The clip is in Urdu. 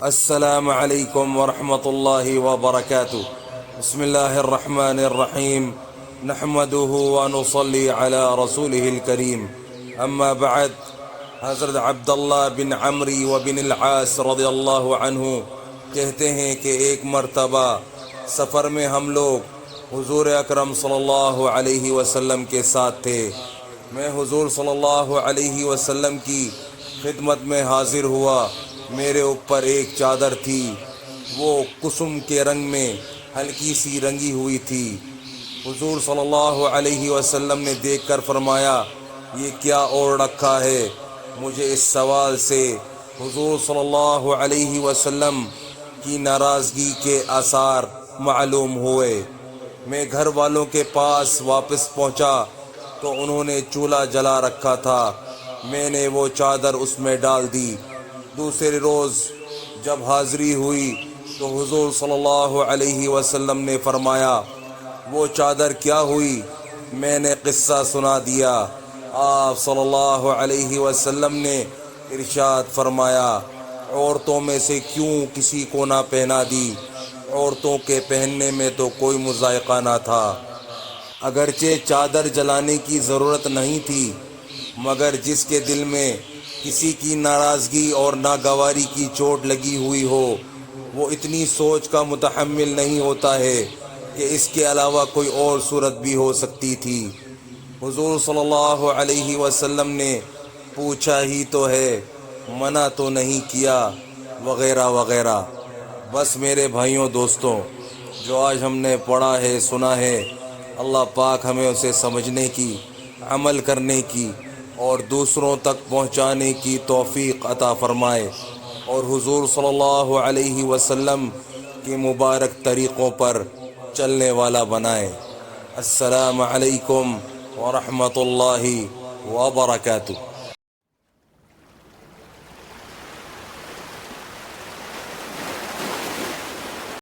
السلام علیکم ورحمۃ اللہ وبرکاتہ۔ بسم اللہ الرحمن الرحیم، نحمده ونصلی علی رسوله الکریم، اما بعد۔ حضرت عبداللہ بن عمرو وبن العاص رضی اللہ عنہ کہتے ہیں کہ ایک مرتبہ سفر میں ہم لوگ حضور اکرم صلی اللہ علیہ وسلم کے ساتھ تھے۔ میں حضور صلی اللہ علیہ وسلم کی خدمت میں حاضر ہوا۔ میرے اوپر ایک چادر تھی، وہ کسم کے رنگ میں ہلکی سی رنگی ہوئی تھی۔ حضور صلی اللہ علیہ وسلم نے دیکھ کر فرمایا، یہ کیا اوڑھ رکھا ہے؟ مجھے اس سوال سے حضور صلی اللہ علیہ وسلم کی ناراضگی کے آثار معلوم ہوئے۔ میں گھر والوں کے پاس واپس پہنچا تو انہوں نے چولہا جلا رکھا تھا۔ میں نے وہ چادر اس میں ڈال دی۔ دوسرے روز جب حاضری ہوئی تو حضور صلی اللہ علیہ وسلم نے فرمایا، وہ چادر کیا ہوئی؟ میں نے قصہ سنا دیا۔ آپ صلی اللہ علیہ وسلم نے ارشاد فرمایا، عورتوں میں سے کیوں کسی کو نہ پہنا دی؟ عورتوں کے پہننے میں تو کوئی مذائقہ نہ تھا۔ اگرچہ چادر جلانے کی ضرورت نہیں تھی، مگر جس کے دل میں کسی کی ناراضگی اور ناگواری کی چوٹ لگی ہوئی ہو، وہ اتنی سوچ کا متحمل نہیں ہوتا ہے کہ اس کے علاوہ کوئی اور صورت بھی ہو سکتی تھی۔ حضور صلی اللہ علیہ وسلم نے پوچھا ہی تو ہے، منع تو نہیں کیا، وغیرہ وغیرہ۔ بس میرے بھائیوں دوستوں، جو آج ہم نے پڑھا ہے سنا ہے، اللہ پاک ہمیں اسے سمجھنے کی، عمل کرنے کی اور دوسروں تک پہنچانے کی توفیق عطا فرمائے، اور حضور صلی اللہ علیہ وسلم کے مبارک طریقوں پر چلنے والا بنائے۔ السلام علیکم ورحمۃ اللہ وبرکاتہ۔